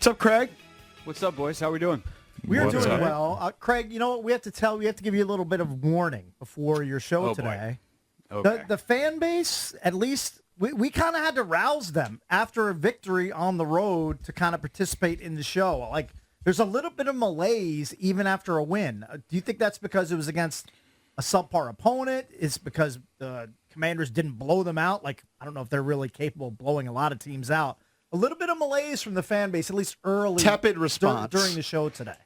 What's up, Craig? What's up, boys? How we doing? We're What's doing up? well. Craig, you know what? We have to give you a little bit of warning before your show Oh, today. boy. Okay. The fan base, at least, we kind of had to rouse them after a victory on the road to kind of participate in the show. Like, there's a little bit of malaise even after a win. Do you think that's because it was against a subpar opponent? Is because the Commanders didn't blow them out? Like, I don't know if they're really capable of blowing a lot of teams out. A little bit of malaise from the fan base, at least early. Tepid response. During the show today.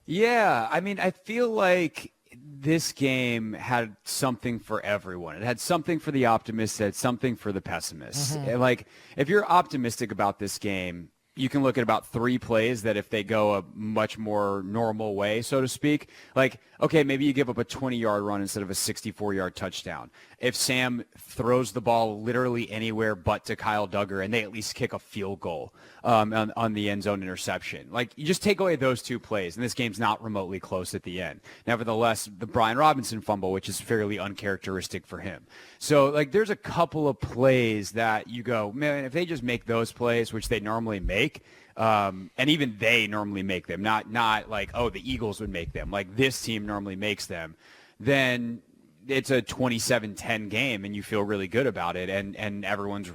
Yeah, I mean, I feel like this game had something for everyone. It had something for the optimists, it had something for the pessimists. And, like, if you're optimistic about this game, you can look at about 3 plays that if they go a much more normal way, so to speak, like, okay, maybe you give up a 20-yard run instead of a 64-yard touchdown. If Sam throws the ball literally anywhere but to Kyle Duggar and they at least kick a field goal on the end zone interception. Like, you just take away those 2 plays, and this game's not remotely close at the end. Nevertheless, the Brian Robinson fumble, which is fairly uncharacteristic for him. So, like, there's a couple of plays that you go, man, if they just make those plays, which they normally make, and even they normally make them, not like, oh, the Eagles would make them, like this team normally makes them, then it's a 27-10 game and you feel really good about it. And everyone's,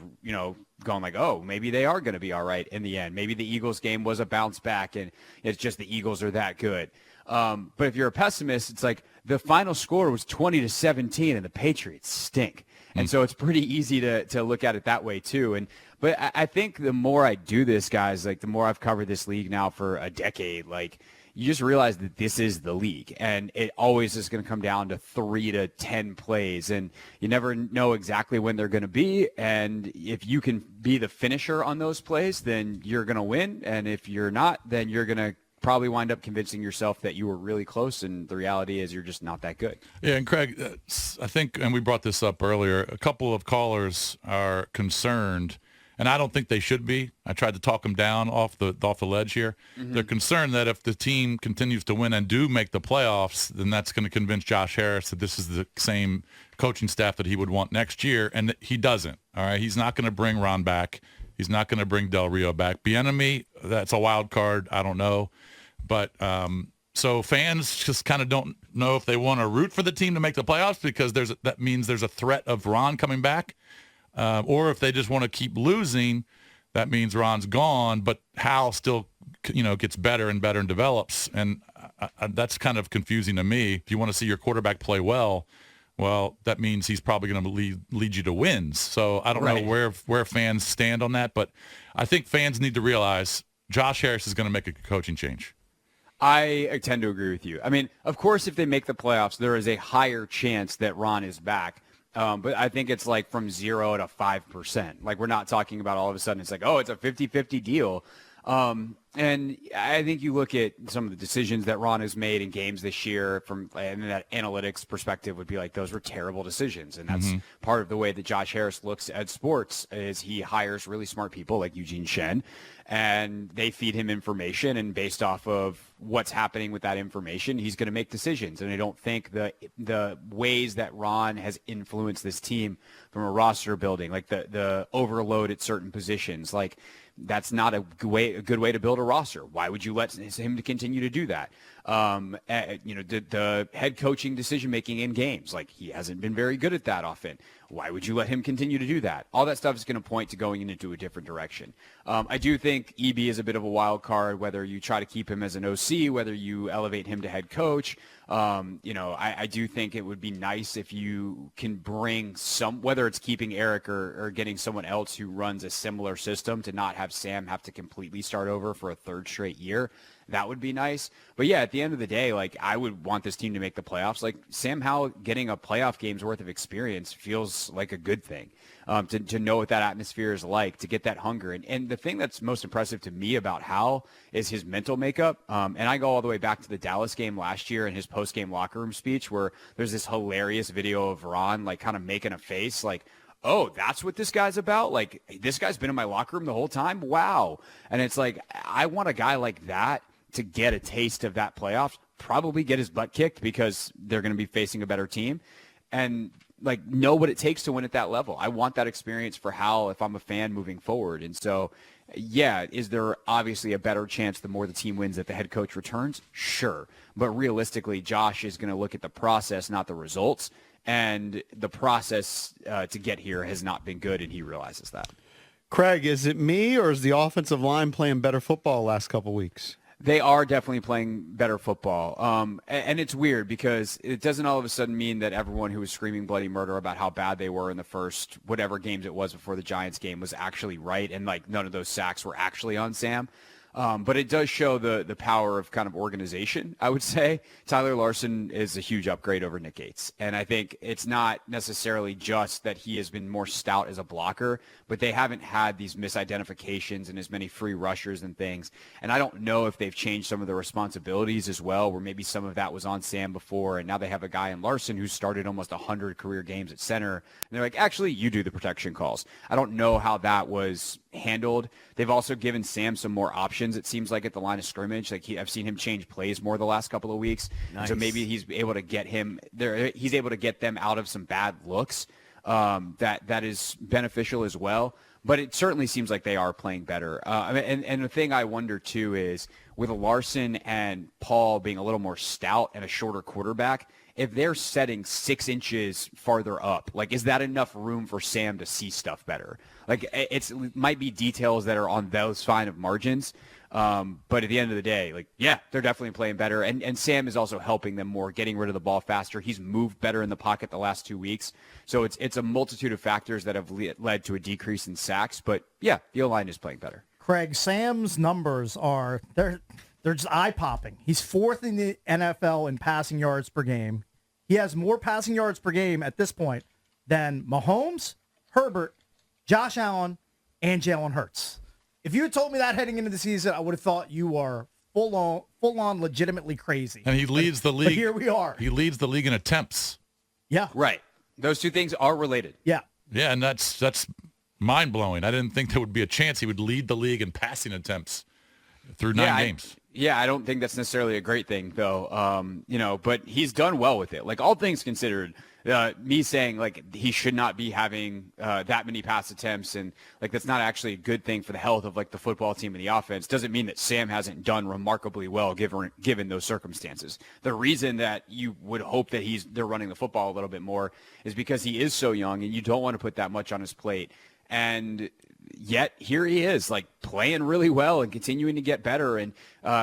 going like, oh, maybe they are going to be all right in the end. Maybe the Eagles game was a bounce back and it's just the Eagles are that good. But if you're a pessimist, it's like the final score was 20-17 and the Patriots stink. And so it's pretty easy to look at it that way too. But I think the more I do this, guys, like the more I've covered this league now for a decade, like you just realize that this is the league and it always is going to come down to 3 to 10 plays and you never know exactly when they're going to be. And if you can be the finisher on those plays, then you're going to win. And if you're not, then you're going to probably wind up convincing yourself that you were really close, and the reality is you're just not that good. Yeah, and Craig, I think, and we brought this up earlier, a couple of callers are concerned, and I don't think they should be. I tried to talk them down off the ledge here. Mm-hmm. They're concerned that if the team continues to win and do make the playoffs, then that's going to convince Josh Harris that this is the same coaching staff that he would want next year, and he doesn't. All right, he's not going to bring Ron back. He's not going to bring Del Rio back. Bieniemy, that's a wild card. I don't know. But so fans just kind of don't know if they want to root for the team to make the playoffs because that means there's a threat of Ron coming back. Or if they just want to keep losing, that means Ron's gone, but Hal still, gets better and better and develops. And that's kind of confusing to me. If you want to see your quarterback play well, that means he's probably going to lead you to wins. So I don't know where fans stand on that, but I think fans need to realize Josh Harris is going to make a coaching change. I tend to agree with you. I mean, of course, if they make the playoffs, there is a higher chance that Ron is back. But I think it's like from 0 to 5%. Like, we're not talking about all of a sudden it's like, oh, it's a 50-50 deal. And I think you look at some of the decisions that Ron has made in games this year and that analytics perspective would be like, those were terrible decisions. And that's part of the way that Josh Harris looks at sports is he hires really smart people like Eugene Shen, and they feed him information, and based off of what's happening with that information, he's going to make decisions. And I don't think the ways that Ron has influenced this team from a roster building, like the overload at certain positions, like that's not a good way to build a roster. Why would you let him to continue to do that? The head coaching decision-making in games, like he hasn't been very good at that often. Why would you let him continue to do that? All that stuff is going to point to going into a different direction. I do think EB is a bit of a wild card, whether you try to keep him as an OC, whether you elevate him to head coach. I do think it would be nice if you can bring whether it's keeping Eric or getting someone else who runs a similar system to not have Sam have to completely start over for a 3rd straight year. That would be nice. But yeah, at the end of the day, like I would want this team to make the playoffs. Like Sam Howell getting a playoff game's worth of experience feels like a good thing. To know what that atmosphere is like, to get that hunger. And the thing that's most impressive to me about Howell is his mental makeup. And I go all the way back to the Dallas game last year and his post-game locker room speech where there's this hilarious video of Ron like kind of making a face like, oh, that's what this guy's about? Like, this guy's been in my locker room the whole time? Wow. And it's like, I want a guy like that to get a taste of that playoffs, probably get his butt kicked because they're going to be facing a better team, and like know what it takes to win at that level. I want that experience for Hal if I'm a fan moving forward. And so Yeah, is there obviously a better chance the more the team wins that the head coach returns? Sure. But realistically, Josh is going to look at the process, not the results. And the process to get here has not been good, and he realizes that. Craig, is it me or is the offensive line playing better football last couple weeks? They are definitely playing better football. And it's weird because it doesn't all of a sudden mean that everyone who was screaming bloody murder about how bad they were in the first whatever games it was before the Giants game was actually right, and like none of those sacks were actually on Sam. But it does show the power of kind of organization, I would say. Tyler Larson is a huge upgrade over Nick Gates. And I think it's not necessarily just that he has been more stout as a blocker, but they haven't had these misidentifications and as many free rushers and things. And I don't know if they've changed some of the responsibilities as well, where maybe some of that was on Sam before, and now they have a guy in Larson who started almost 100 career games at center. And they're like, actually, you do the protection calls. I don't know how that was handled. They've also given Sam some more options, it seems like, at the line of scrimmage. Like I've seen him change plays more the last couple of weeks. Nice. So maybe he's able to get him there. He's able to get them out of some bad looks. That is beneficial as well. But it certainly seems like they are playing better. And the thing I wonder too is with Larson and Paul being a little more stout and a shorter quarterback, if they're setting 6 inches farther up, like, is that enough room for Sam to see stuff better? Like, it might be details that are on those fine of margins. But at the end of the day, like, yeah, they're definitely playing better. And Sam is also helping them more, getting rid of the ball faster. He's moved better in the pocket the last 2 weeks. So it's a multitude of factors that have led to a decrease in sacks. But, yeah, the O-line is playing better. Craig, Sam's numbers are they're just eye-popping. He's 4th in the NFL in passing yards per game. He has more passing yards per game at this point than Mahomes, Herbert, Josh Allen, and Jalen Hurts. If you had told me that heading into the season, I would have thought you are full on legitimately crazy. And he leads the league. But here we are. He leads the league in attempts. Yeah. Right. Those two things are related. Yeah. Yeah, and that's mind-blowing. I didn't think there would be a chance he would lead the league in passing attempts through 9 games. I don't think that's necessarily a great thing, though. But he's done well with it. Like, all things considered, me saying, like, he should not be having that many pass attempts and, like, that's not actually a good thing for the health of, like, the football team and the offense doesn't mean that Sam hasn't done remarkably well given those circumstances. The reason that you would hope that they're running the football a little bit more is because he is so young and you don't want to put that much on his plate. And yet here he is, like, playing really well and continuing to get better and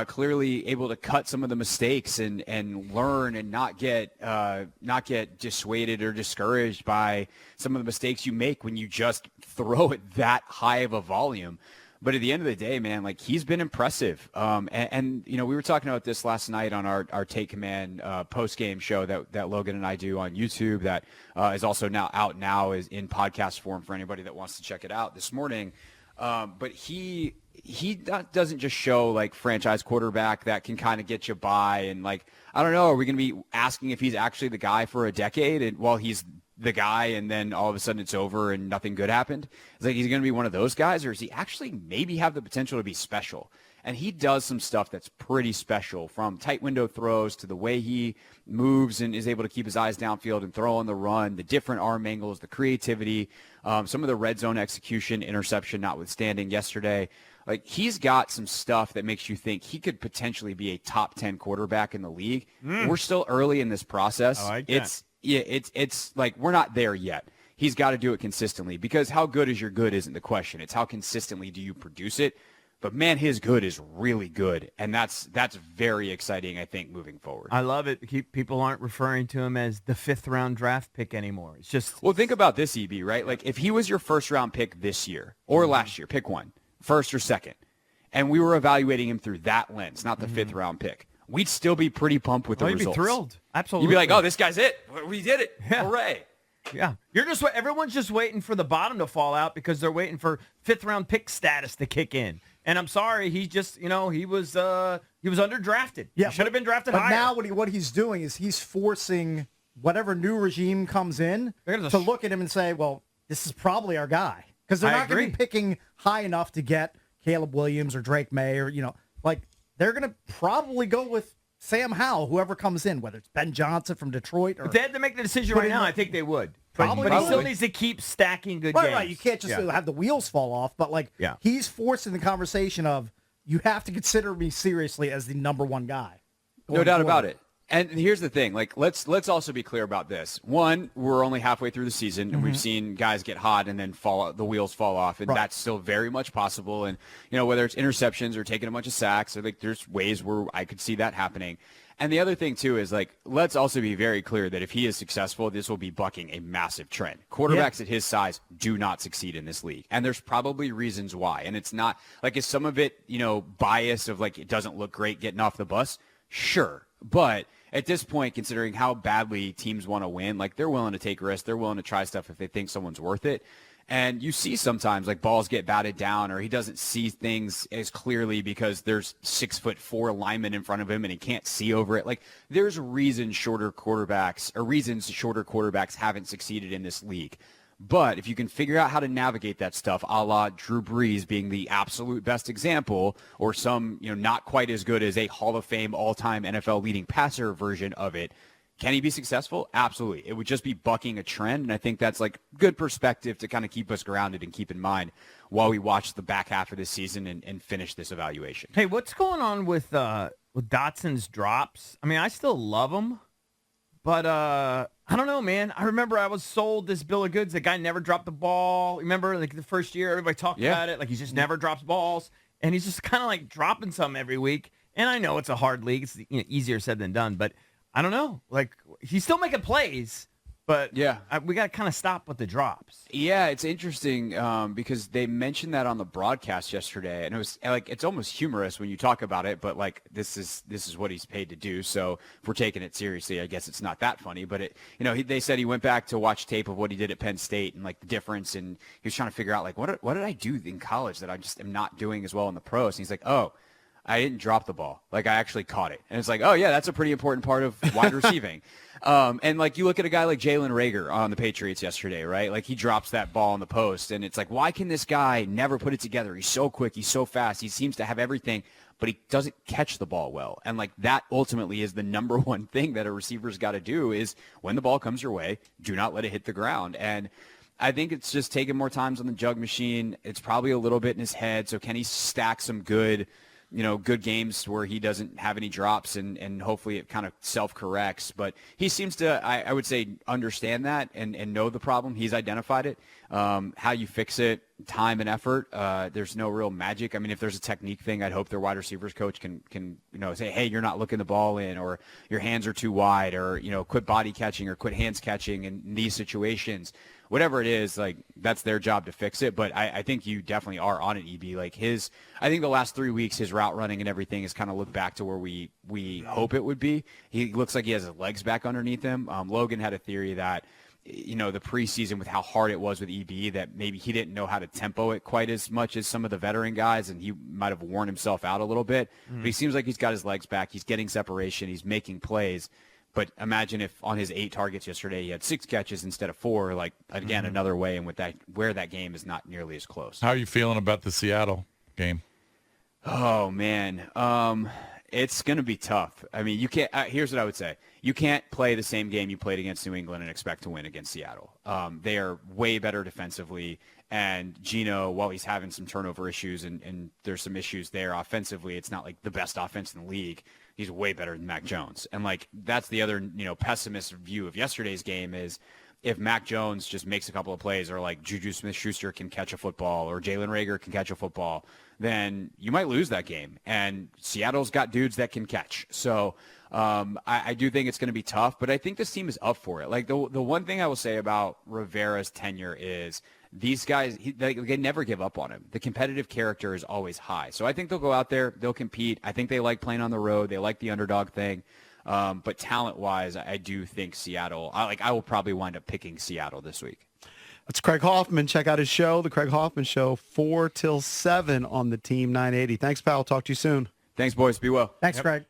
clearly able to cut some of the mistakes and learn and not get dissuaded or discouraged by some of the mistakes you make when you just throw it that high of a volume. But at the end of the day, man, like, he's been impressive. And we were talking about this last night on our Take Command post-game show that Logan and I do on YouTube that is also now out is in podcast form for anybody that wants to check it out this morning. But he doesn't just show, like, franchise quarterback that can kind of get you by. And, like, I don't know, are we going to be asking if he's actually the guy for a decade and while he's the guy and then all of a sudden it's over and nothing good happened? It's like, he's going to be one of those guys, or does he actually maybe have the potential to be special? And he does some stuff that's pretty special, from tight window throws to the way he moves and is able to keep his eyes downfield and throw on the run, the different arm angles, the creativity, some of the red zone execution, interception notwithstanding yesterday. Like, he's got some stuff that makes you think he could potentially be a top 10 quarterback in the league. We're still early in this process. I like that. It's like, we're not there yet. He's got to do it consistently, because how good is your good isn't the question. It's how consistently do you produce it. But, man, his good is really good, and that's very exciting, I think, moving forward. I love it. People aren't referring to him as the 5th-round draft pick anymore. It's just... Well, think about this, EB, right? Like, if he was your first-round pick this year or last year, pick one, first or second, and we were evaluating him through that lens, not the 5th-round pick, we'd still be pretty pumped with the results. You'd be thrilled. Absolutely. You'd be like, oh, this guy's it. We did it. Yeah. Hooray. Yeah. Everyone's just waiting for the bottom to fall out because they're waiting for 5th-round pick status to kick in. And I'm sorry, he just, he was underdrafted. Yeah, he should have been drafted but higher. now what he's doing is he's forcing whatever new regime comes in to look at him and say, well, this is probably our guy. Because they're not going to be picking high enough to get Caleb Williams or Drake May or, they're going to probably go with Sam Howell, whoever comes in, whether it's Ben Johnson from Detroit or... If they had to make the decision right now, I think they would. Probably. But he still needs to keep stacking good games. Right. You can't just have the wheels fall off. But, he's forcing the conversation of, you have to consider me seriously as the number one guy. No doubt about it. And here's the thing, let's also be clear about this. One, we're only halfway through the season, and we've seen guys get hot and then the wheels fall off, and that's still very much possible. And, whether it's interceptions or taking a bunch of sacks, I think there's ways where I could see that happening. And the other thing, too, is, let's also be very clear that if he is successful, this will be bucking a massive trend. Quarterbacks at his size do not succeed in this league. And there's probably reasons why. And it's not, is some of it, bias of, it doesn't look great getting off the bus? Sure. But at this point, considering how badly teams want to win, they're willing to take risks. They're willing to try stuff if they think someone's worth it. And you see sometimes balls get batted down, or he doesn't see things as clearly because there's 6'4" linemen in front of him and he can't see over it. There's reasons shorter quarterbacks haven't succeeded in this league. But if you can figure out how to navigate that stuff, a la Drew Brees being the absolute best example, or some, not quite as good as a Hall of Fame all-time NFL leading passer version of it, can he be successful? Absolutely. It would just be bucking a trend, and I think that's good perspective to kind of keep us grounded and keep in mind while we watch the back half of this season and finish this evaluation. Hey, what's going on with Dotson's drops? I mean, I still love him, but I don't know, man. I remember I was sold this bill of goods. The guy never dropped the ball. Remember, the first year, everybody talked about it. He just never drops balls, and he's just kind of dropping some every week. And I know it's a hard league. It's easier said than done, but I don't know. He's still making plays, but we got to kind of stop with the drops. Yeah, it's interesting because they mentioned that on the broadcast yesterday, and it was it's almost humorous when you talk about it, but this is what he's paid to do. So if we're taking it seriously, I guess it's not that funny. But they said he went back to watch tape of what he did at Penn State and the difference, and he was trying to figure out what did I do in college that I just am not doing as well in the pros. And he's like, oh, I didn't drop the ball. I actually caught it. And it's oh, yeah, that's a pretty important part of wide receiving. And you look at a guy like Jalen Reagor on the Patriots yesterday, right? He drops that ball in the post, and it's why can this guy never put it together? He's so quick. He's so fast. He seems to have everything, but he doesn't catch the ball well. And that ultimately is the number one thing that a receiver's got to do is when the ball comes your way, do not let it hit the ground. And I think it's just taking more times on the jug machine. It's probably a little bit in his head. So can he stack some good games where he doesn't have any drops and hopefully it kind of self-corrects. But he seems to, I would say, understand that and know the problem. He's identified it. How you fix it, time and effort. There's no real magic. I mean, if there's a technique thing, I'd hope their wide receivers coach can say, hey, you're not looking the ball in, or your hands are too wide, or, quit body catching or quit hands catching in these situations. Whatever it is, that's their job to fix it. But I think you definitely are on it, EB. I think the last 3 weeks, his route running and everything has kind of looked back to where we hope it would be. He looks like he has his legs back underneath him. Logan had a theory that, the preseason with how hard it was with EB, that maybe he didn't know how to tempo it quite as much as some of the veteran guys, and he might have worn himself out a little bit. But he seems like he's got his legs back. He's getting separation. He's making plays. But imagine if on his 8 targets yesterday, he had 6 catches instead of 4, again, another way, and with that, where that game is not nearly as close. How are you feeling about the Seattle game? Oh, man. It's going to be tough. I mean, you can't, here's what I would say. You can't play the same game you played against New England and expect to win against Seattle. They are way better defensively. And Geno, while he's having some turnover issues and there's some issues there offensively, it's not the best offense in the league. He's way better than Mac Jones. And that's the other, pessimist view of yesterday's game is if Mac Jones just makes a couple of plays, or Juju Smith-Schuster can catch a football, or Jalen Reagor can catch a football, then you might lose that game. And Seattle's got dudes that can catch. So I do think it's going to be tough, but I think this team is up for it. The one thing I will say about Rivera's tenure is these guys, they never give up on him. The competitive character is always high. So I think they'll go out there, they'll compete. I think they like playing on the road. They like the underdog thing. But talent-wise, I do think Seattle, I will probably wind up picking Seattle this week. That's Craig Hoffman. Check out his show, The Craig Hoffman Show, 4 till 7 on the Team 980. Thanks, pal. Talk to you soon. Thanks, boys. Be well. Thanks, Craig.